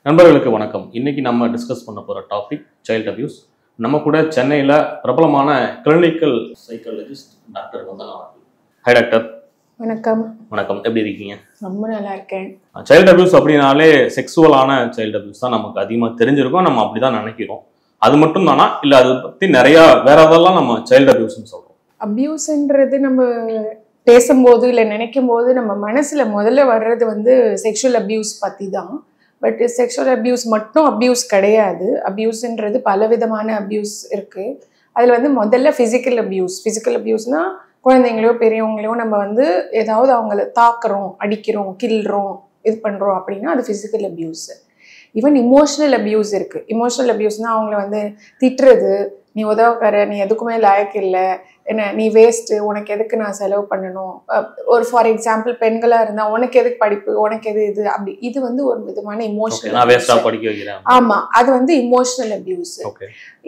நண்பர்களுக்கு வணக்கம். இன்னைக்கு நம்ம டிஸ்கஸ் பண்ண போற டாபிக் சைல்ட் அபியூஸ். நம்ம கூட சென்னையில பிரபலமான clinical psychologist doctor Vandana. Hi doctor. வணக்கம். வணக்கம், எப்படி இருக்கீங்க? ரொம்ப நல்லா இருக்கேன். சைல்ட் அபியூஸ் அப்படின்னாலே செக்ஸுவலான சைல்ட் அபியூஸ் தான் நமக்கு அதிகமாக தெரிஞ்சிருக்கும், நம்ம அப்படிதான் நினைக்கிறோம். அது மட்டும் தானா, இல்லை அதை பற்றி நிறைய வேற எதெல்லாம் நம்ம சைல்ட் அபியூஸ்ன்னு சொல்றோம்? அபியூஸ்ன்றது நம்ம பேசும்போது இல்லை நினைக்கும் போது நம்ம மனசுல முதல்ல வர்றது வந்து செக்ஷுவல் அபியூஸ் பற்றி தான். பட் செக்ஷுவல் அபியூஸ் மட்டும் அபியூஸ் கிடையாது. அபியூஸ்ன்றது பலவிதமான அபியூஸ் இருக்கு. அதில் வந்து முதல்ல ஃபிசிக்கல் அபியூஸ்னா குழந்தைங்களையோ பெரியவங்களையோ நம்ம வந்து ஏதாவது அவங்கள தாக்குறோம், அடிக்கிறோம், கில்றோம், இது பண்ணுறோம் அப்படின்னா அது physical abuse. Even emotional abuse இருக்குது. இமோஷனல் அபியூஸ்னால் அவங்கள வந்து திட்டுறது, நீ உதவக்கார, நீ எதுக்குமே லாயக்கு இல்லை, என்ன நீ வேஸ்ட்டு, உனக்கு எதுக்கு நான் செலவு பண்ணணும். ஒரு ஃபார் எக்ஸாம்பிள் பெண்களாக இருந்தால் உனக்கு எதுக்கு படிப்பு, உனக்கு எது இது அப்படி, இது வந்து ஒரு விதமான இமோஷனல். ஆமாம், அது வந்து இமோஷனல் அபியூஸ்.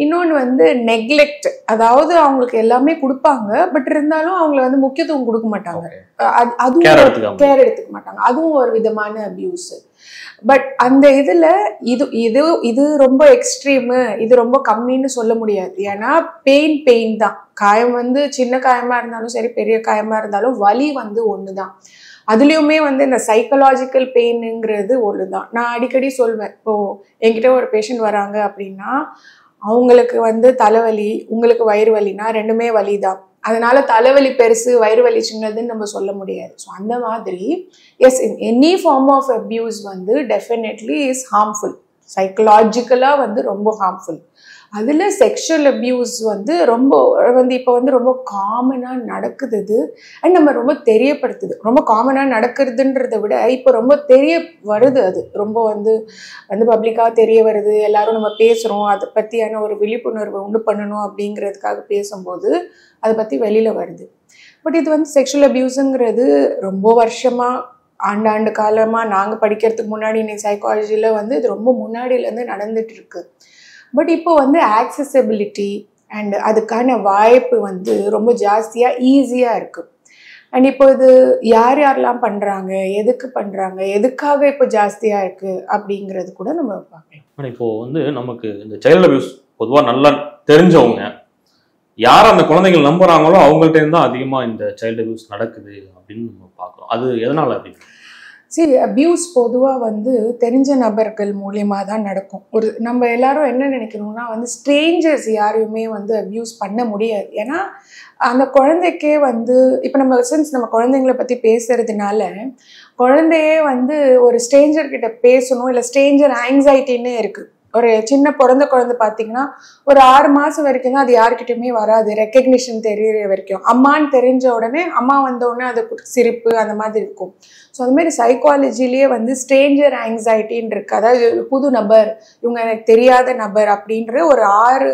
இன்னொன்று வந்து நெக்லெக்ட், அதாவது அவங்களுக்கு எல்லாமே கொடுப்பாங்க பட் இருந்தாலும் அவங்கள வந்து முக்கியத்துவம் கொடுக்க மாட்டாங்க, அதுவும் கேர் எடுத்துக்க மாட்டாங்க, அதுவும் ஒரு விதமான அபியூஸ். பட் அந்த இதுல இது இது இது ரொம்ப எக்ஸ்ட்ரீமு, இது ரொம்ப கம்மின்னு சொல்ல முடியாது. ஏன்னா பெயின் தான். காயம் வந்து சின்ன காயமா இருந்தாலும் சரி, பெரிய காயமா இருந்தாலும் வலி வந்து ஒண்ணுதான். அதுலயுமே வந்து இந்த சைக்கலாஜிக்கல் பெயினுங்கிறது ஒண்ணுதான். நான் அடிக்கடி சொல்வேன், இப்போ என்கிட்ட ஒரு பேஷண்ட் வராங்க அப்படின்னா அவங்களுக்கு வந்து தலைவலி, உங்களுக்கு வயிறு வலினா ரெண்டுமே வலிதான். அதனால தலைவலி பெருசு, வயிறு வலி சின்னதுன்னு நம்ம சொல்ல முடியாது. ஸோ அந்த மாதிரி yes, any form of abuse வந்து டெஃபினெட்லி இஸ் ஹார்ம்ஃபுல். சைக்கலாஜிக்கலாக வந்து ரொம்ப ஹார்ம்ஃபுல். அதில் செக்ஷுவல் அபியூஸ் வந்து ரொம்ப வந்து இப்போ வந்து ரொம்ப காமனாக நடக்குது இது. அண்ட் நம்ம ரொம்ப தெரியப்படுத்துது. ரொம்ப காமனாக நடக்கிறதுன்றதை விட இப்போ ரொம்ப தெரிய வருது. அது ரொம்ப வந்து பப்ளிக்காக தெரிய வருது. எல்லாரும் நம்ம பேசுகிறோம், அதை பற்றியான ஒரு விழிப்புணர்வை உண்டு பண்ணணும் அப்படிங்கிறதுக்காக பேசும்போது அதை பற்றி வெளியில் வருது. பட் இது வந்து செக்ஷுவல் அபியூஸுங்கிறது ரொம்ப வருஷமாக, ஆண்டாண்டு காலமாக, நாங்கள் படிக்கிறதுக்கு முன்னாடி இன்னைக்கு சைக்காலஜியில் வந்து இது ரொம்ப முன்னாடியிலேருந்து நடந்துட்டு இருக்கு. பட் இப்போ வந்து ஆக்சசிபிலிட்டி அண்ட் அதுக்கான வாய்ப்பு வந்து ரொம்ப ஜாஸ்தியாக ஈஸியாக இருக்குது. அண்ட் இப்போ இது யாரெல்லாம் பண்ணுறாங்க, எதுக்கு பண்ணுறாங்க, எதுக்காக இப்போ ஜாஸ்தியாக இருக்குது அப்படிங்கிறது கூட நம்ம பார்க்கலாம். இப்போது வந்து நமக்கு இந்த சைல்ட் அபியூஸ் பொதுவாக நல்லா தெரிஞ்சவங்க யார் அந்த குழந்தைகள் நம்புறாங்களோ அவங்கள்ட்ட இருந்தால் அதிகமாக இந்த சைல்டு அபியூஸ் நடக்குது அப்படின்னு நம்ம பார்க்குறோம். அது எதனால் அப்படின்னு? சரி, அபியூஸ் பொதுவாக வந்து தெரிஞ்ச நபர்கள் மூலியமாக தான் நடக்கும். ஒரு நம்ம எல்லாரும் என்ன நினைக்கணும்னா வந்து ஸ்ட்ரேஞ்சர்ஸ் யாரையுமே வந்து அபியூஸ் பண்ண முடியாது. ஏன்னா அந்த குழந்தைக்கே வந்து இப்போ நம்ம சின்ஸ் நம்ம குழந்தைங்களை பற்றி பேசுறதுனால குழந்தையே வந்து ஒரு ஸ்ட்ரேஞ்சர் கிட்ட பேசணும், இல்லை ஸ்ட்ரேஞ்சர் ஆங்ஸைட்டின்னு இருக்குது. ஒரு சின்ன பிறந்த குழந்தை பார்த்தீங்கன்னா ஒரு 6 மாதம் வரைக்கும் தான் அது யாருக்கிட்டையுமே வராது, ரெக்கக்னிஷன் தெரியற வரைக்கும். அம்மான்னு தெரிஞ்ச உடனே, அம்மா வந்த உடனே அது சிரிப்பு அந்த மாதிரி இருக்கும். ஸோ அந்த மாதிரி சைக்காலஜிலேயே வந்து ஸ்ட்ரேஞ்சர் ஆங்ஸைட்டின்னு இருக்குது. அதாவது புது நபர், இவங்க எனக்கு தெரியாத நபர் அப்படின்ற ஒரு 6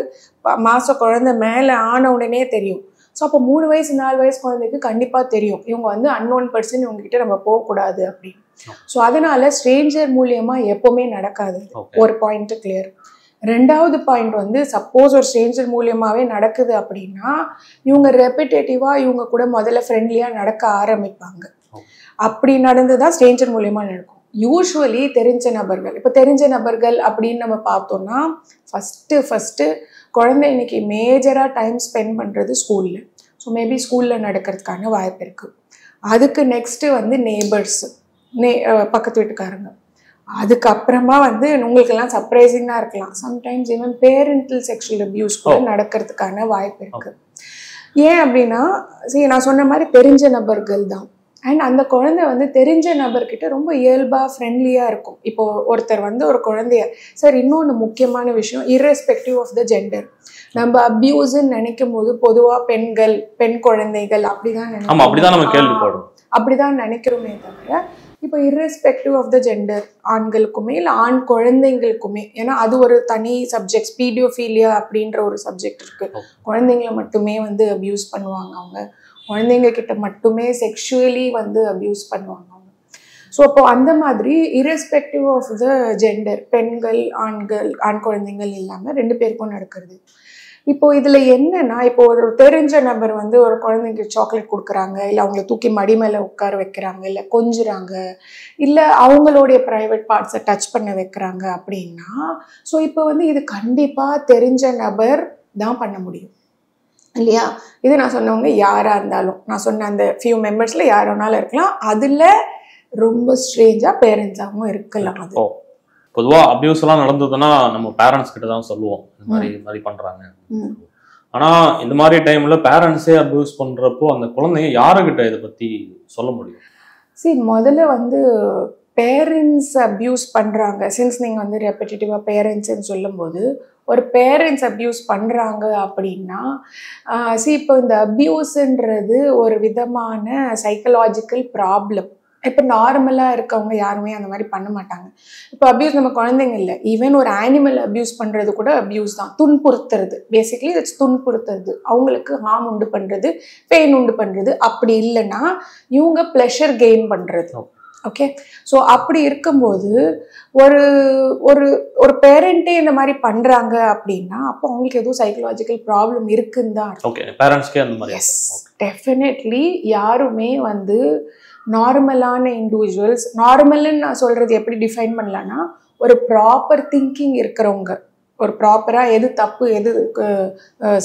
மாதம் குழந்தை மேலே ஆன உடனே தெரியும். ஸோ அப்போ 3 வயசு 4 வயசு குழந்தைக்கு கண்டிப்பாக தெரியும் இவங்க வந்து அன்னோன் பர்சன், இவங்ககிட்ட நம்ம போகக்கூடாது அப்படின்னு. ஸோ அதனால ஸ்ட்ரேஞ்சர் மூலியமா எப்பவுமே நடக்காது. ஒரு பாயிண்ட் கிளியர். 2வது பாயிண்ட் வந்து சப்போஸ் ஒரு ஸ்ட்ரேஞ்சர் மூலியமாவே நடக்குது அப்படின்னா இவங்க ரெப்பிட்டேட்டிவா இவங்க கூட முதல்ல ஃப்ரெண்ட்லியா நடக்க ஆரம்பிப்பாங்க. அப்படி நடந்துதான் ஸ்ட்ரேஞ்சர் மூலியமா நடக்கும். யூஸ்வலி தெரிஞ்ச நபர்கள், இப்போ தெரிஞ்ச நபர்கள் அப்படின்னு நம்ம பார்த்தோம்னா ஃபர்ஸ்ட் குழந்தை இன்னைக்கு மேஜராக டைம் ஸ்பெண்ட் பண்ணுறது ஸ்கூலில். ஸோ மேபி ஸ்கூலில் நடக்கிறதுக்கான வாய்ப்பு இருக்குது. அதுக்கு நெக்ஸ்ட்டு வந்து நெய்பர்ஸ், பக்கத்து வீட்டுக்காரங்க. அதுக்கப்புறமா வந்து உங்களுக்கெல்லாம் சர்ப்ரைசிங்காக இருக்கலாம், sometimes even parental sexual abuse கூட நடக்கிறதுக்கான வாய்ப்பு இருக்குது. ஏன் அப்படின்னா சரி, நான் சொன்ன மாதிரி தெரிஞ்ச நபர்கள் தான். அண்ட் அந்த குழந்தை வந்து தெரிஞ்ச நபர்கிட்ட ரொம்ப இயல்பாக ஃப்ரெண்ட்லியாக இருக்கும். இப்போ ஒருத்தர் வந்து ஒரு குழந்தைய சார், இன்னொன்று முக்கியமான விஷயம், irrespective ஆஃப் த ஜெண்டர், நம்ம அபியூஸ்ன்னு நினைக்கும் போது பொதுவாக பெண்கள், பெண் குழந்தைகள் அப்படிதான் நினைக்கிறோமே தவிர இப்போ irrespective ஆஃப் த ஜெண்டர், ஆண்களுக்குமே இல்லை ஆண் குழந்தைங்களுக்குமே, ஏன்னா அது ஒரு தனி சப்ஜெக்ட், பீடியோஃபீலியா அப்படின்ற ஒரு சப்ஜெக்ட் இருக்கு. குழந்தைங்களை மட்டுமே வந்து அபியூஸ் பண்ணுவாங்க, அவங்க குழந்தைங்க கிட்ட மட்டுமே செக்ஷுவலி வந்து அபியூஸ் பண்ணுவாங்க அவங்க. ஸோ அப்போ அந்த மாதிரி irrespective ஆஃப் த ஜெண்டர், பெண்கள், ஆண்கள், ஆண் குழந்தைங்கள் இல்லாமல் 2 பேருக்கும் நடக்கிறது. இப்போ இதுல என்னன்னா, இப்போ ஒரு தெரிஞ்ச நபர் வந்து ஒரு குழந்தைக்கு சாக்லேட் கொடுக்குறாங்க, இல்ல அவங்கள தூக்கி மடி மேல உட்கார வைக்கிறாங்க, இல்ல கொஞ்சுறாங்க, இல்ல அவங்களுடைய பிரைவேட் பார்ட்ஸை டச் பண்ண வைக்கிறாங்க அப்படின்னா, ஸோ இப்போ வந்து இது கண்டிப்பா தெரிஞ்ச நபர் தான் பண்ண முடியும் இல்லையா? இது நான் சொன்னவங்க யாரா இருந்தாலும், நான் சொன்ன அந்த ஃபியூ மெம்பர்ஸ்ல யார் வேணாலும் இருக்கலாம். அதுல ரொம்ப ஸ்ட்ரேஞ்சா பேரண்ட்ஸாகவும் இருக்கலாம். அது பொதுவா அபியூஸ் எல்லாம் நடந்ததுன்னா நம்ம பேரண்ட்ஸ் கிட்ட தான் சொல்லுவோம், இது மாதிரி பண்றாங்க. ஆனா இந்த மாதிரி டைம்ல பேரண்ட்ஸே அபியூஸ் பண்றப்போ அந்த குழந்தைங்க யாருக்கிட்ட இதை பத்தி சொல்ல முடியும்? முதல்ல வந்து பேரண்ட்ஸ் அப்யூஸ் பண்றாங்க, சின்ஸ் நீங்க வந்து ரெப்பிட்டேட்டிவா பேரண்ட்ஸ்ன்னு சொல்லும்போது, ஒரு பேரண்ட்ஸ் அப்யூஸ் பண்றாங்க அப்படின்னா, இப்போ இந்த அப்யூஸ்ன்றது ஒரு விதமான சைக்கலாஜிக்கல் ப்ராப்ளம். இப்போ நார்மலாக இருக்கவங்க யாருமே அந்த மாதிரி பண்ண மாட்டாங்க. இப்போ அப்யூஸ் நம்ம குழந்தைங்க இல்லை, ஈவன் ஒரு ஆனிமல் அப்யூஸ் பண்ணுறது கூட அப்யூஸ் தான். துன்புறுத்துறது, பேசிக்லி இட்ஸ் துன்புறுத்துறது, அவங்களுக்கு ஹார்ம் உண்டு பண்ணுறது, பெயின் உண்டு பண்ணுறது. அப்படி இல்லைன்னா இவங்க ப்ளஷர் கெயின் பண்ணுறது. ஓகே, ஸோ அப்படி இருக்கும்போது ஒரு ஒரு ஒரு பேரண்ட்டே இந்த மாதிரி பண்ணுறாங்க அப்படின்னா அப்போ அவங்களுக்கு எதுவும் சைக்கலாஜிக்கல் ப்ராப்ளம் இருக்குன்னு தான். ஓகே, பேரண்ட்ஸ்க்கே அந்த மாதிரி. Yes, definitely. யாருமே வந்து நார்மலான இண்டிவிஜுவல்ஸ், நார்மல்னு நான் சொல்றது எப்படி டிஃபைன் பண்ணலான்னா, ஒரு ப்ராப்பர் திங்கிங் இருக்கிறவங்க, ஒரு ப்ராப்பரா எது தப்பு எது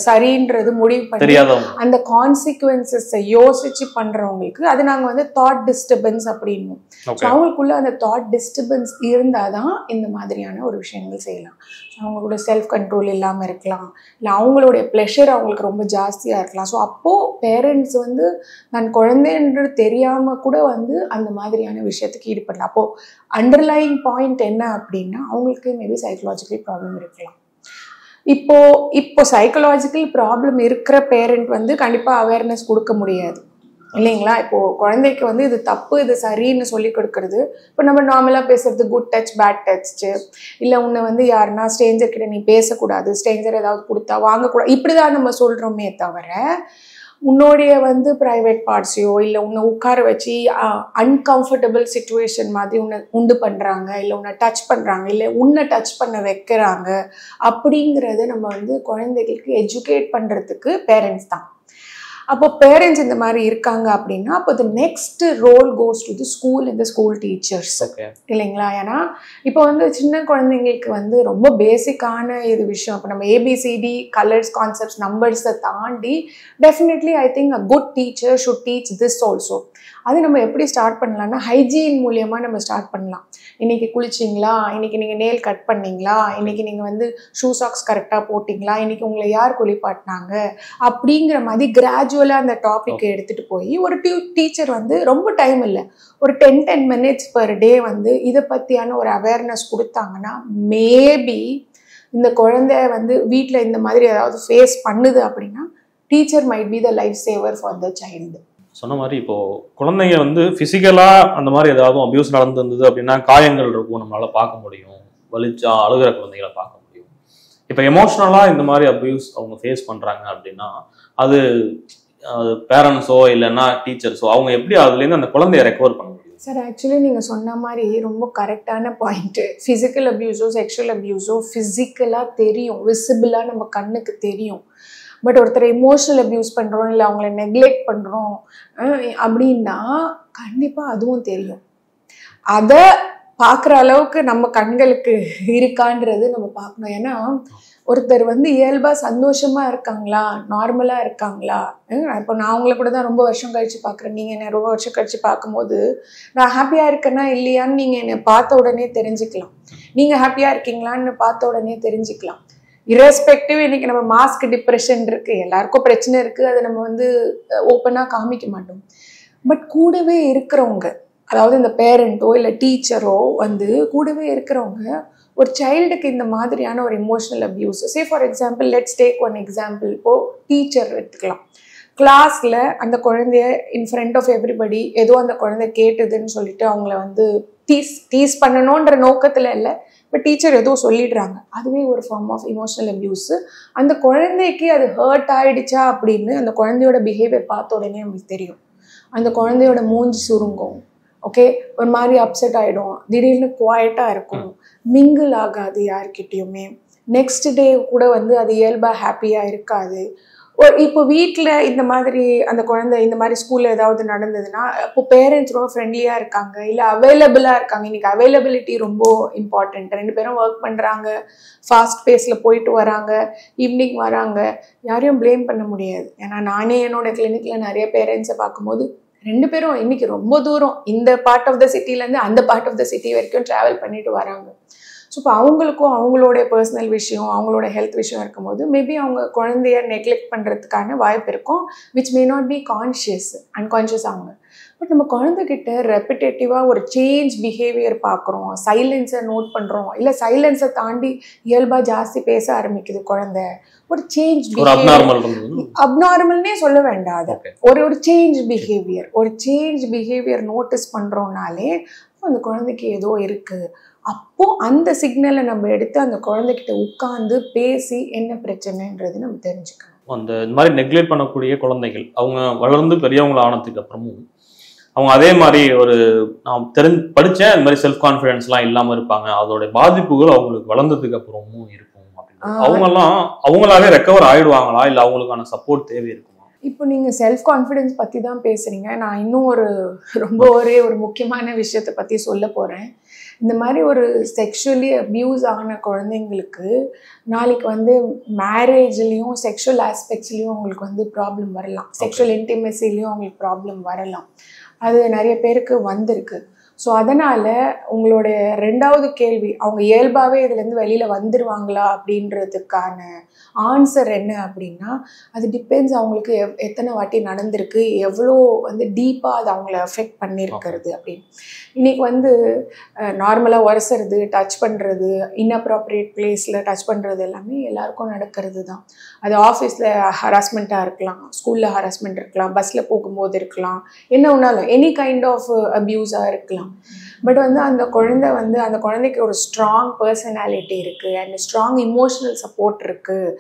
சரின்றது முடிவு பண்ணி அந்த கான்சிக்வன்சஸை யோசிச்சு பண்றவங்களுக்கு அது நாங்கள் வந்து தாட் டிஸ்டர்பன்ஸ் அப்படின்னும். ஸோ அவங்களுக்குள்ள அந்த தாட் டிஸ்டர்பன்ஸ் இருந்தாதான் இந்த மாதிரியான ஒரு விஷயங்கள் செய்யலாம். அவங்க கூட செல்ஃப் கண்ட்ரோல் இல்லாமல் இருக்கலாம், இல்லை அவங்களுடைய ப்ளஷர் அவங்களுக்கு ரொம்ப ஜாஸ்தியாக இருக்கலாம். ஸோ அப்போது பேரண்ட்ஸ் வந்து நான் குழந்தைன்றது தெரியாமல் கூட வந்து அந்த மாதிரியான விஷயத்துக்கு ஈடுபடலாம். அப்போது அண்டர்லைங் பாயிண்ட் என்ன அப்படின்னா அவங்களுக்கு மேபி சைக்கலாஜிக்கல் ப்ராப்ளம் இருக்கலாம். இப்போ சைக்கலாஜிக்கல் ப்ராப்ளம் இருக்கிற பேரண்ட் வந்து கண்டிப்பாக அவேர்னஸ் கொடுக்க முடியாது இல்லைங்களா? இப்போ குழந்தைக்கு வந்து இது தப்பு இது சரின்னு சொல்லி கொடுக்கறது, இப்போ நம்ம நார்மலாக பேசுறது குட் டச் பேட் டச், இல்லை உன்னை வந்து யாருன்னா ஸ்ட்ரேஞ்சர் கிட்ட நீ பேசக்கூடாது, ஸ்ட்ரேஞ்சர் ஏதாவது கொடுத்தா வாங்கக்கூடாது, இப்படிதான் நம்ம சொல்கிறோமே தவிர உன்னுடைய வந்து ப்ரைவேட் பார்ட்ஸையோ இல்லை உன்னை உட்கார வச்சு அன்கம்ஃபர்டபுள் சிச்சுவேஷன் மாதிரி உன்னை உண்டு பண்ணுறாங்க, இல்லை உன்னை டச் பண்ணுறாங்க, இல்லை உன்னை டச் பண்ண வைக்கிறாங்க அப்படிங்கிறத நம்ம வந்து குழந்தைகளுக்கு எஜுகேட் பண்ணுறதுக்கு பேரண்ட்ஸ் தான். அப்போ பேரண்ட்ஸ் இந்த மாதிரி இருக்காங்க அப்படின்னா அப்போ the next role goes to the school இந்த ஸ்கூல் டீச்சர்ஸ் இல்லைங்களா? ஏன்னா இப்போ வந்து சின்ன குழந்தைங்களுக்கு வந்து ரொம்ப பேசிக்கான இது விஷயம். இப்போ நம்ம ஏபிசிடி கலர்ஸ் கான்செப்ட்ஸ் நம்பர்ஸை தாண்டி definitely I think a good teacher should teach this also. அது நம்ம எப்படி ஸ்டார்ட் பண்ணலாம்னா ஹைஜீன் மூலியமா நம்ம ஸ்டார்ட் பண்ணலாம். இன்னைக்கு குளிச்சிங்களா, இன்னைக்கு நீங்கள் நேல் கட் பண்ணீங்களா, இன்னைக்கு நீங்கள் வந்து ஷூ சாக்ஸ் கரெக்டாக போட்டிங்களா, இன்னைக்கு உங்களை யார் குளிப்பாட்டினாங்க அப்படிங்கிற மாதிரி கிராஜுவலாக அந்த டாபிக் எடுத்துகிட்டு போய் ஒரு டீச்சர் வந்து ரொம்ப டைம் இல்லை, ஒரு 10 minutes பர் டே வந்து இதை பற்றியான ஒரு அவேர்னஸ் கொடுத்தாங்கன்னா மேபி இந்த குழந்தை வந்து வீட்டில் இந்த மாதிரி ஏதாவது ஃபேஸ் பண்ணுது அப்படின்னா teacher might be the life saver for the child. சொன்ன மாதிரி இப்போ குழந்தைங்க வந்து பிசிக்கலா அந்த மாதிரி ஏதாவது அபியூஸ் நடந்திருந்தது அப்படின்னா காயங்கள் இருக்கும், நம்மளால பார்க்க முடியும், வலிச்சா அழுகிற குழந்தைகளை பார்க்க முடியும். இப்போ எமோஷனலா இந்த மாதிரி அபியூஸ் அவங்க ஃபேஸ் பண்றாங்க அப்படின்னா அது பேரண்ட்ஸோ இல்லைன்னா டீச்சர்ஸோ அவங்க எப்படி அதுலேருந்து அந்த குழந்தைய ரெக்கவர் பண்ண முடியும்? சார் ஆக்சுவலி நீங்கள் சொன்ன மாதிரி ரொம்ப கரெக்டான பாயிண்ட்டு. ஃபிசிக்கல் அபியூஸோ செக்ஷுவல் அபியூஸோ ஃபிசிக்கலாக தெரியும், விசிபிளாக நம்ம கண்ணுக்கு தெரியும். பட் ஒருத்தர் எமோஷனல் அப்யூஸ் பண்ணுறோம் இல்லை அவங்கள நெக்லெக்ட் பண்ணுறோம் அப்படின்னா கண்டிப்பாக அதுவும் தெரியும். அதை பார்க்குற அளவுக்கு நம்ம கண்களுக்கு இருக்கான்றது நம்ம பார்க்கணும். ஏன்னா ஒருத்தர் வந்து இயல்பாக சந்தோஷமாக இருக்காங்களா, நார்மலாக இருக்காங்களா, இப்போ நான் அவங்கள கூட தான் ரொம்ப வருஷம் கழித்து பார்க்குறேன், நீங்கள் என்னை ரொம்ப வருஷம் கழித்து பார்க்கும்போது நான் ஹாப்பியாக இருக்கேன்னா இல்லையான்னு நீங்கள் என்னை பார்த்த உடனே தெரிஞ்சுக்கலாம், நீங்கள் ஹாப்பியாக இருக்கீங்களான்னு பார்த்த உடனே தெரிஞ்சுக்கலாம். இரஸ்பெக்டிவ் இன்னைக்கு நம்ம மாஸ்க் டிப்ரெஷன் இருக்கு, எல்லாருக்கும் பிரச்சனை இருக்கு, அதை நம்ம வந்து ஓப்பனாக காமிக்க மாட்டோம். பட் கூடவே இருக்கிறவங்க, அதாவது இந்த பேரண்ட்டோ இல்லை டீச்சரோ வந்து கூடவே இருக்கிறவங்க ஒரு சைல்டுக்கு இந்த மாதிரியான ஒரு emotional abuse, say for example let's take one example, இப்போ டீச்சர் எடுத்துக்கலாம். கிளாஸில் அந்த குழந்தைய இன் ஃப்ரண்ட் ஆஃப் எவ்ரிபடி ஏதோ அந்த குழந்தை கேட்டுதுன்னு சொல்லிட்டு அவங்கள வந்து டீஸ் பண்ணணுன்ற நோக்கத்தில் இல்லை, பட் டீச்சர் ஏதோ சொல்லிடுறாங்க, அதுவே ஒரு ஃபார்ம் ஆஃப் இமோஷனல் அப்யூஸு. அந்த குழந்தைக்கு அது ஹர்ட் ஆகிடுச்சா அப்படின்னு அந்த குழந்தையோட பிஹேவியர் பார்த்த உடனே நமக்கு தெரியும். அந்த குழந்தையோட மூஞ்சி சுருங்கும், ஓகே, ஒரு மாதிரி அப்செட் ஆகிடும், திடீர்னு குவாய்ட்டாக இருக்கும், மிங்கிள் ஆகாது யார்கிட்டையுமே, நெக்ஸ்ட் டே கூட வந்து அது இயல்பாக ஹாப்பியாக இருக்காது. இப்போ வீட்டில் இந்த மாதிரி அந்த குழந்தை இந்த மாதிரி ஸ்கூலில் ஏதாவது நடந்ததுன்னா இப்போ பேரண்ட்ஸ் ரொம்ப ஃப்ரெண்ட்லியாக இருக்காங்க, இல்லை அவைலபிளாக இருக்காங்க. இன்னைக்கு அவைலபிலிட்டி ரொம்ப இம்பார்ட்டண்ட். 2 பேரும் ஒர்க் பண்ணுறாங்க, ஃபாஸ்ட் பேஸில் போயிட்டு வராங்க, ஈவினிங் வராங்க, யாரையும் ப்ளேம் பண்ண முடியாது. ஏன்னா நானே என்னோட கிளினிக்கில் நிறைய பேரண்ட்ஸை பார்க்கும்போது 2 பேரும் இன்னைக்கு ரொம்ப தூரம் இந்த பார்ட் ஆஃப் த சிட்டிலேருந்து அந்த பார்ட் ஆஃப் த சிட்டி வரைக்கும் ட்ராவல் பண்ணிட்டு வராங்க. ஸோ இப்போ அவங்களுக்கும் அவங்களோட பர்சனல் விஷயம், அவங்களோட ஹெல்த் விஷயம் இருக்கும்போது மேபி அவங்க குழந்தைய நெக்லெக்ட் பண்ணுறதுக்கான வாய்ப்பு இருக்கும், which may not be unconscious அவங்க. பட் நம்ம குழந்தைகிட்ட ரெப்பிட்டேட்டிவாக ஒரு சேஞ்ச் பிஹேவியர் பார்க்குறோம், சைலன்ஸை நோட் பண்ணுறோம், இல்லை சைலன்ஸை தாண்டி இயல்பாக ஜாஸ்தி பேச ஆரம்பிக்குது குழந்தை, ஒரு சேஞ்ச் அப்நார்மல்னே சொல்ல வேண்டாம், அது ஒரு சேஞ்ச் பிஹேவியர் நோட்டீஸ் பண்ணுறோம்னாலே அந்த குழந்தைக்கு ஏதோ இருக்குது. அப்போ அந்த சிக்னலை நம்ம எடுத்து அந்த குழந்தைகிட்ட உட்கார்ந்து பேசி என்ன பிரச்சனைன்றது நம்ம தெரிஞ்சுக்கணும். அந்த இந்த மாதிரி நெக்லெக்ட் பண்ணக்கூடிய குழந்தைகள் அவங்க வளர்ந்து பெரியவங்கள ஆனதுக்கு அப்புறமும் அவங்க அதே மாதிரி ஒரு நான் படித்தேன் இந்த மாதிரி செல்ஃப் கான்ஃபிடென்ஸ்லாம் இல்லாமல் இருப்பாங்க, அதோட பாதிப்புகள் அவங்களுக்கு வளர்ந்ததுக்கு அப்புறமும் இருக்கும் அப்படின்னு அவங்கெல்லாம் அவங்களாவே ரெக்கவர் ஆயிடுவாங்களா, இல்லை அவங்களுக்கான சப்போர்ட் தேவை இருக்குமா? இப்போ நீங்கள் செல்ஃப் கான்ஃபிடென்ஸ் பற்றி தான் பேசுகிறீங்க. நான் இன்னும் ரொம்ப ஒரு முக்கியமான விஷயத்தை பற்றி சொல்ல போகிறேன். இந்த மாதிரி ஒரு செக்ஷுவலி அப்யூஸ் ஆன குழந்தைங்களுக்கு நாளைக்கு வந்து மேரேஜ்லேயும் செக்ஷுவல் ஆஸ்பெக்ட்ஸ்லேயும் அவங்களுக்கு வந்து ப்ராப்ளம் வரலாம், செக்ஷுவல் இன்டிமெசிலையும் அவங்களுக்கு ப்ராப்ளம் வரலாம். அது நிறைய பேருக்கு வந்திருக்கு. ஸோ அதனால் உங்களுடைய 2வது கேள்வி, அவங்க இயல்பாகவே இதுலேருந்து வெளியில் வந்துடுவாங்களா அப்படின்றதுக்கான ஆன்சர் என்ன அப்படின்னா, அது டிபெண்ட்ஸ் அவங்களுக்கு எத்தனை வாட்டி நடந்திருக்கு, எவ்வளோ வந்து டீப்பாக அது அவங்கள அஃபெக்ட் பண்ணியிருக்கிறது அப்படின்னு. இன்றைக்கி வந்து நார்மலாக உரசுறது, டச் பண்ணுறது, இன்அப்ராப்ரியேட் பிளேஸில் டச் பண்ணுறது எல்லாமே எல்லாருக்கும் நடக்கிறது தான். அது ஆஃபீஸில் ஹராஸ்மெண்ட்டாக இருக்கலாம், ஸ்கூலில் ஹராஸ்மெண்ட் இருக்கலாம், பஸ்ஸில் போகும்போது இருக்கலாம், என்ன ஒன்றாலும் எனி கைண்ட் ஆஃப் அப்யூஸாக இருக்கலாம். பட் வந்து அந்த குழந்தைக்கு ஒரு ஸ்ட்ராங் பர்சனாலிட்டி இருக்குது அண்ட் ஸ்ட்ராங் இமோஷனல் சப்போர்ட் இருக்குது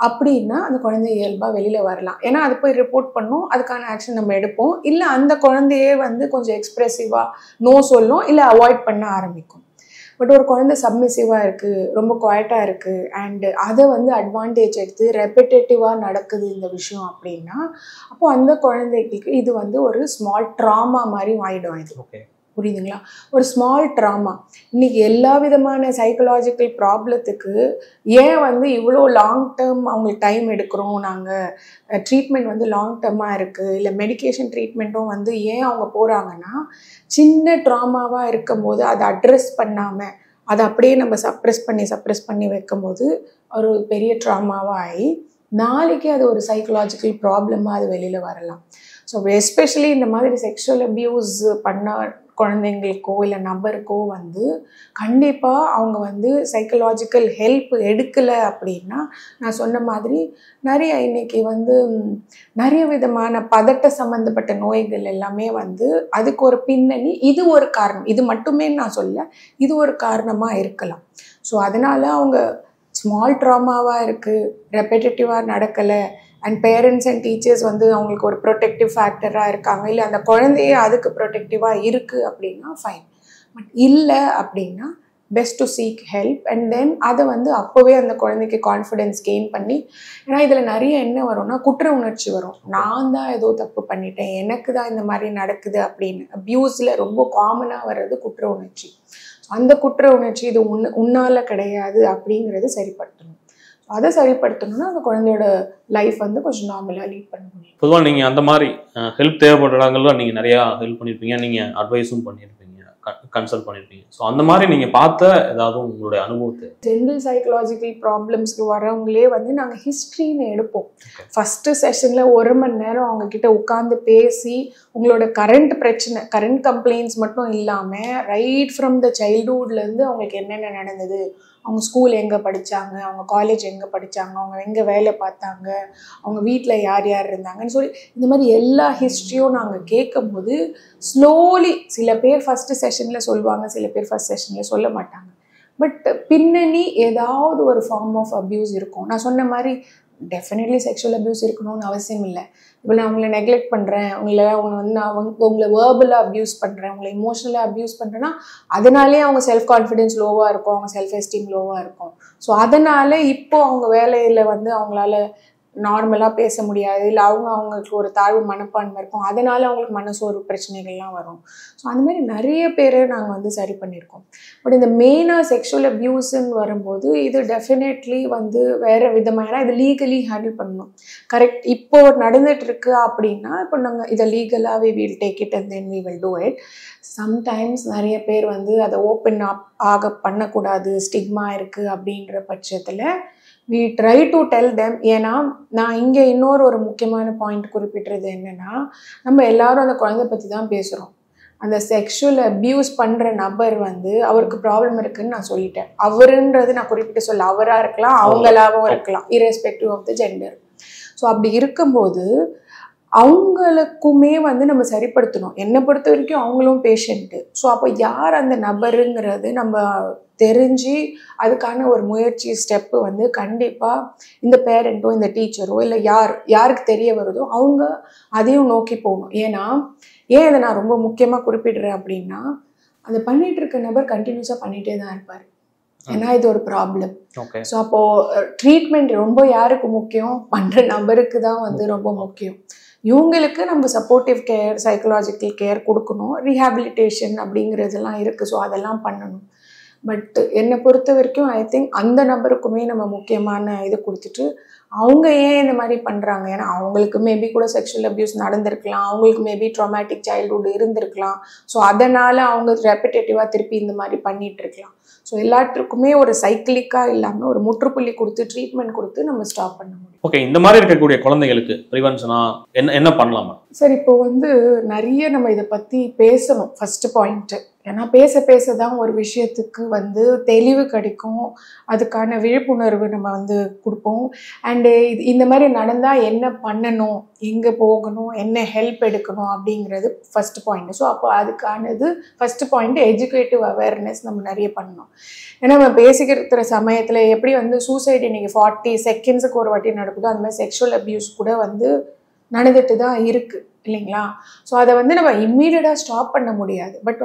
அப்படின்னா அந்த குழந்தை இயல்பாக வெளியில் வரலாம். ஏன்னா அது போய் ரிப்போர்ட் பண்ணும், அதுக்கான ஆக்ஷன் நம்ம எடுப்போம், இல்லை அந்த குழந்தையே வந்து கொஞ்சம் எக்ஸ்ப்ரெசிவாக நோ சொல்லும், இல்லை அவாய்ட் பண்ண ஆரம்பிக்கும். பட் ஒரு குழந்தை சப்மிசிவாக இருக்குது, ரொம்ப குவாய்ட்டாக இருக்குது அண்ட் அதை வந்து அட்வான்டேஜ் எடுத்து ரெப்பிட்டேட்டிவாக நடக்குது இந்த விஷயம் அப்படின்னா அப்போது அந்த குழந்தைகளுக்கு இது வந்து ஒரு ஸ்மால் ட்ராமா மாதிரி ஆகிடும். இது புரியுதுங்களா? ஒரு ஸ்மால் ட்ராமா. இன்னைக்கு எல்லா விதமான சைக்கலாஜிக்கல் ப்ராப்ளத்துக்கு ஏன் வந்து இவ்வளோ லாங் டேர்ம் அவங்களுக்கு டைம் எடுக்கிறோம், நாங்கள் ட்ரீட்மெண்ட் வந்து லாங் டேர்மாக இருக்குது, இல்லை மெடிக்கேஷன் ட்ரீட்மெண்ட்டும் வந்து ஏன் அவங்க போகிறாங்கன்னா, சின்ன ட்ராமாவாக இருக்கும் போது அதை அட்ரெஸ் பண்ணாமல் அதை அப்படியே நம்ம சப்ரெஸ் பண்ணி வைக்கும் போது ஒரு பெரிய ட்ராமாவாக ஆகி நாளைக்கு அது ஒரு சைக்கலாஜிக்கல் ப்ராப்ளமாக அது வெளியில் வரலாம். ஸோ எஸ்பெஷலி இந்த மாதிரி செக்ஷுவல் அப்யூஸ் பண்ண குழந்தைங்களுக்கோ இல்லை நபருக்கோ வந்து கண்டிப்பாக அவங்க வந்து சைக்கலாஜிக்கல் ஹெல்ப் எடுக்கலை அப்படின்னா நான் சொன்ன மாதிரி இன்னைக்கு வந்து நிறைய விதமான பதட்ட சம்மந்தப்பட்ட நோய்கள் எல்லாமே வந்து அதுக்கு ஒரு பின்னணி, இது ஒரு காரணம், இது மட்டுமே நான் சொல்ல, இது ஒரு காரணமாக இருக்கலாம். ஸோ அதனால் அவங்க ஸ்மால் ட்ராமாவாக இருக்குது, ரெப்படேட்டிவாக நடக்கலை அண்ட் பேரண்ட்ஸ் அண்ட் டீச்சர்ஸ் வந்து அவங்களுக்கு ஒரு ப்ரொடெக்டிவ் ஃபேக்டராக இருக்காங்க, இல்லை அந்த குழந்தையே அதுக்கு ப்ரொடெக்டிவாக இருக்குது அப்படின்னா ஃபைன். பட் இல்லை அப்படின்னா best to seek help and then அதை வந்து அப்போவே அந்த குழந்தைக்கு கான்ஃபிடென்ஸ் கெயின் பண்ணி. ஏன்னா இதில் நிறைய என்ன வரும்னா குற்ற உணர்ச்சி வரும், நான் தான் ஏதோ தப்பு பண்ணிட்டேன், எனக்கு தான் இந்த மாதிரி நடக்குது அப்படின்னு. அப்யூஸில் ரொம்ப காமனாக வர்றது குற்ற உணர்ச்சி. அந்த குற்ற உணர்ச்சி இது உன்னால கிடையாது அப்படிங்கிறது சரிப்படுத்தணும். அதை சரிப்படுத்தணும்னா அந்த குழந்தையோட லைஃப் வந்து கொஞ்சம் நார்மலாக லீட் பண்ண முடியும். பொதுவாக நீங்கள் அந்த மாதிரி ஹெல்ப் தேவைப்படுற இடங்கள்ல நீங்கள் நிறையா ஹெல்ப் பண்ணியிருப்பீங்க, நீங்கள் அட்வைஸும் பண்ணியிருப்பீங்க, கன்சல்ட் பண்ணியிருப்பீங்க. ஸோ அந்த மாதிரி நீங்கள் பார்த்த ஏதாவது உங்களுடைய அனுபவத்தை? ஜென்ரல் சைக்கலாஜிக்கல் ப்ராப்ளம்ஸ்க்கு வரவங்களே வந்து நாங்கள் ஹிஸ்ட்ரின்னு எடுப்போம். ஃபஸ்ட்டு செஷனில் 1 மணி நேரம் அவங்கக்கிட்ட உட்காந்து பேசி உங்களோட கரண்ட் பிரச்சனை, கரண்ட் கம்ப்ளைண்ட்ஸ் மட்டும் இல்லாமல் ரைட் ஃப்ரம் த சைல்ட்ஹுட்லேருந்து அவங்களுக்கு என்னென்ன நடந்தது, அவங்க ஸ்கூல் எங்கே படித்தாங்க, அவங்க காலேஜ் எங்கே படித்தாங்க, அவங்க எங்கே வேலை பார்த்தாங்க, அவங்க வீட்டில் யார் யார் இருந்தாங்கன்னு சொல்லி இந்த மாதிரி எல்லா ஹிஸ்ட்ரியும் நாங்கள் கேட்கும் போது ஸ்லோலி சில பேர் ஃபஸ்ட்டு செஷனில் சொல்லுவாங்க, சில பேர் ஃபஸ்ட் செஷனில் சொல்ல மாட்டாங்க. பட் பின்னணி ஏதாவது ஒரு ஃபார்ம் ஆஃப் அப்யூஸ் இருக்கும். நான் சொன்ன மாதிரி டெஃபினெட்லி செக்ஷுவல் அப்யூஸ் இருக்கணும்னு அவசியம் இல்லை. இப்போ நான் உங்களை நெக்லெக்ட் பண்ணுறேன், உங்களை வேர்பலாக அப்யூஸ் பண்ணுறேன், உங்களை இமோஷனலாக அப்யூஸ் பண்ணுறேன்னா அதனாலே அவங்க செல்ஃப் கான்ஃபிடென்ஸ் லோவாக இருக்கும், அவங்க செல்ஃப் எஸ்டீம் லோவாக இருக்கும். ஸோ அதனால் இப்போ அவங்க வேலையில் அவங்களால நார்மலாக பேச முடியாது, இல்லை அவங்களுக்கு ஒரு தாழ்வு மனப்பான்மை இருக்கும், அதனால் அவங்களுக்கு மனசோர்வு பிரச்சனைகள்லாம் வரும். ஸோ அந்த மாதிரி நிறைய பேரை நாங்கள் சரி பண்ணியிருக்கோம். பட் இந்த மெயினாக செக்ஷுவல் அப்யூஸ்ன்னு வரும்போது இது டெஃபினெட்லி வேறு விதமாக, ஏன்னா இது லீகலி ஹேண்டில் பண்ணணும். கரெக்ட், இப்போ நடந்துட்டு இருக்கு அப்படின்னா இப்போ நாங்கள் இதை லீகலாக we will take it and then we will do it. Sometimes நிறைய பேர் அதை ஓப்பன் ஆக பண்ணக்கூடாது, ஸ்டிக்மா இருக்குது அப்படின்ற பட்சத்தில் we try to tell them. ஏன்னா நான் இங்கே ஒரு முக்கியமான பாயிண்ட் குறிப்பிட்றது என்னென்னா, நம்ம எல்லாரும் அந்த குழந்தை பற்றி தான் பேசுகிறோம். அந்த செக்ஷுவல் அப்யூஸ் பண்ணுற நபர் அவருக்கு ப்ராப்ளம் இருக்குதுன்னு நான் சொல்லிட்டேன். அவருன்றது நான் குறிப்பிட்டு சொல்ல, அவராக இருக்கலாம், அவங்களாகவும் இருக்கலாம், irrespective of the gender. So அப்படி இருக்கும்போது அவங்களுக்குமே நம்ம சரிப்படுத்தணும். என்னை பொறுத்த வரைக்கும் அவங்களும் பேஷண்ட்டு. ஸோ அப்போ யார் அந்த நபருங்கிறது நம்ம தெரிஞ்சு அதுக்கான ஒரு முயற்சி ஸ்டெப்பு கண்டிப்பாக இந்த பேரண்ட்டோ இந்த டீச்சரோ இல்லை யாருக்கு தெரிய வருதோ அவங்க அதையும் நோக்கி போகணும். ஏன் அதை நான் ரொம்ப முக்கியமாக குறிப்பிடுறேன் அப்படின்னா, அதை பண்ணிட்டு இருக்க நபர் கண்டினியூஸாக பண்ணிகிட்டே தான் இருப்பார். ஏன்னா இது ஒரு ப்ராப்ளம். ஸோ அப்போது ட்ரீட்மெண்ட் ரொம்ப யாருக்கு முக்கியம், பண்ணுற நபருக்கு தான் ரொம்ப முக்கியம். இவங்களுக்கு நம்ம சப்போர்ட்டிவ் கேர், சைக்கலாஜிக்கல் கேர் கொடுக்கணும், ரீஹாபிலிட்டேஷன் அப்படிங்கிறதெல்லாம் இருக்குது. ஸோ அதெல்லாம் பண்ணணும். பட் என்னை பொறுத்த வரைக்கும் ஐ திங்க் அந்த நபருக்குமே நம்ம முக்கியமான இது கொடுத்துட்டு அவங்க ஏன் இந்த மாதிரி பண்ணுறாங்க, ஏன்னா அவங்களுக்கு மேபி கூட செக்ஷுவல் அப்யூஸ் நடந்திருக்கலாம், அவங்களுக்கு மேபி ட்ராமேட்டிக் சைல்ட்ஹுட் இருந்திருக்கலாம். ஸோ அதனால் அவங்க ரெப்பிட்டேட்டிவாக திருப்பி இந்த மாதிரி பண்ணிகிட்டு இருக்கலாம். ஸோ எல்லாத்துக்குமே ஒரு சைக்கிளிக்காக இல்லாமல் ஒரு முற்றுப்புள்ளி கொடுத்து ட்ரீட்மெண்ட் கொடுத்து நம்ம ஸ்டாப் பண்ண முடியும். ஓகே, இந்த மாதிரி இருக்கக்கூடிய குழந்தைகளுக்கு ப்ரிவென்ஷனாக என்ன பண்ணலாமா சார்? இப்போ நிறைய நம்ம இதை பற்றி பேசணும். ஃபர்ஸ்ட் பாயிண்ட்டு, ஏன்னா பேச தான் ஒரு விஷயத்துக்கு தெளிவு கிடைக்கும், அதுக்கான விழிப்புணர்வு நம்ம கொடுப்போம். அண்டு இந்த மாதிரி நடந்தால் என்ன பண்ணணும், எங்கே போகணும், என்ன ஹெல்ப் எடுக்கணும் அப்படிங்கிறது ஃபர்ஸ்ட் பாயிண்ட். ஸோ அப்போ அதுக்கானது ஃபர்ஸ்ட் பாயிண்ட் எஜுகேட்டிவ் அவேர்னஸ் நம்ம நிறைய பண்ணணும். ஏன்னா நம்ம பேசிக்கிற சமயத்தில் எப்படி சூசைட் இன்னைக்கு 40 செகண்ட்ஸுக்கு ஒரு வாட்டி நடக்குதோ அந்த மாதிரி செக்ஷுவல் அப்யூஸ் கூட நடந்துட்டு தான் இருக்குது இல்லைங்களா? ஸோ அதை நம்ம இம்மீடியட்டாக ஸ்டாப் பண்ண முடியாது. பட்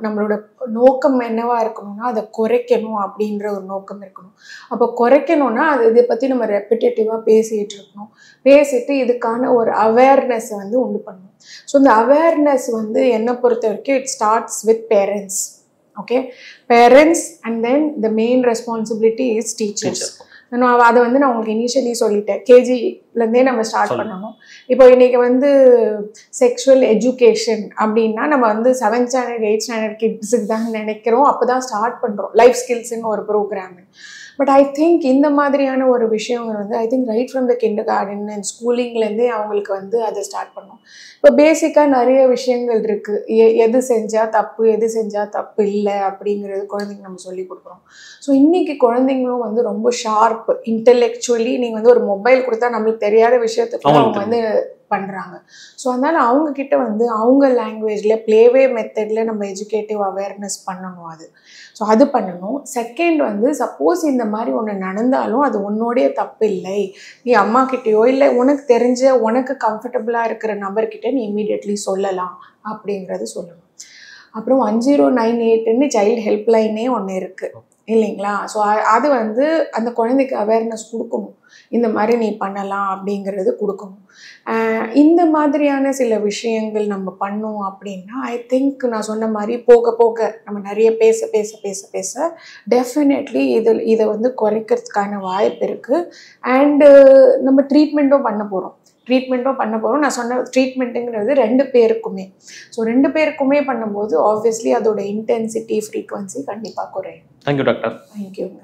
நம்மளோட நோக்கம் என்னவா இருக்கணும்னா அதை குறைக்கணும் அப்படின்ற ஒரு நோக்கம் இருக்கணும். அப்போ குறைக்கணும்னா இதை பற்றி நம்ம ரெப்பிட்டேட்டிவாக பேசிகிட்டு இருக்கணும். பேசிட்டு இதுக்கான ஒரு அவேர்னஸை உண்டு பண்ணணும். ஸோ இந்த அவேர்னஸ் என்னை பொறுத்த வரைக்கும் it starts with parents. Okay, parents and then the main responsibility is teachers. அதை நான் உங்களுக்கு இனிஷியலி சொல்லிட்டேன், கேஜிலேருந்தே நம்ம ஸ்டார்ட் பண்ணணும். இப்போ இன்னைக்கு செக்ஷுவல் எஜுகேஷன் அப்படின்னா நம்ம 7th ஸ்டாண்டர்ட் 8th ஸ்டாண்டர்ட் கிட்ஸுக்கு தான் நினைக்கிறோம், அப்போ தான் ஸ்டார்ட் பண்ணுறோம் லைஃப் ஸ்கில்ஸ்ன்னு ஒரு ப்ரோக்ராம். பட் ஐ திங்க் இந்த மாதிரியான ஒரு விஷயங்கள் I think right from the kindergarten and ஸ்கூலிங்லேருந்தே அவங்களுக்கு அதை ஸ்டார்ட் பண்ணோம். இப்போ பேசிக்காக நிறைய விஷயங்கள் இருக்குது, எது செஞ்சால் தப்பு, எது செஞ்சால் தப்பு இல்லை அப்படிங்கிறது குழந்தைங்க நம்ம சொல்லி கொடுக்குறோம். ஸோ இன்றைக்கி குழந்தைங்களும் ரொம்ப ஷார்ப் இன்டெலெக்சுவலி. நீங்கள் ஒரு மொபைல் கொடுத்தா நம்மளுக்கு தெரியாத விஷயத்துக்கு அவங்க பண்ணுறாங்க. ஸோ அதனால் அவங்கக்கிட்ட அவங்க லாங்குவேஜில் ப்ளேவே மெத்தடில் நம்ம எஜுகேட்டிவ் அவேர்னஸ் பண்ணணும். ஸோ அது பண்ணணும். செகண்ட் சப்போஸ் இந்த மாதிரி ஒன்று நடந்தாலும் அது உன்னோடைய தப்பு இல்லை, நீ அம்மா கிட்டேயோ இல்லை உனக்கு தெரிஞ்ச உனக்கு கம்ஃபர்டபுளாக இருக்கிற நபர்கிட்ட நீ இம்மீடியட்லி சொல்லலாம் அப்படிங்கிறது சொல்லணும். அப்புறம் 1098ன்னு சைல்டு ஹெல்ப்லைனே ஒன்று இருக்குது இல்லைங்களா? ஸோ அது அந்த குழந்தைக்கு அவேர்னஸ் கொடுக்கணும், இந்த மாதிரி நீ பண்ணலாம் அப்படிங்கிறது கொடுக்கணும். இந்த மாதிரியான சில விஷயங்கள் நம்ம பண்ணோம் அப்படின்னா ஐ திங்க் நான் சொன்ன மாதிரி போக போக நம்ம நிறைய பேச டெஃபினெட்லி இதை குறைக்கிறதுக்கான வாய்ப்பு இருக்குது. அண்டு நம்ம ட்ரீட்மெண்ட்டும் பண்ண போகிறோம். நான் சொன்ன ட்ரீட்மெண்ட்டுங்கிறது 2 பேருக்குமே. ஸோ 2 பேருக்குமே பண்ணும்போது ஆப்வியஸ்லி அதோட இன்டென்சிட்டி, ஃப்ரீக்வன்சி கண்டிப்பாக குறையும். Thank you doctor. தேங்க்யூங்க.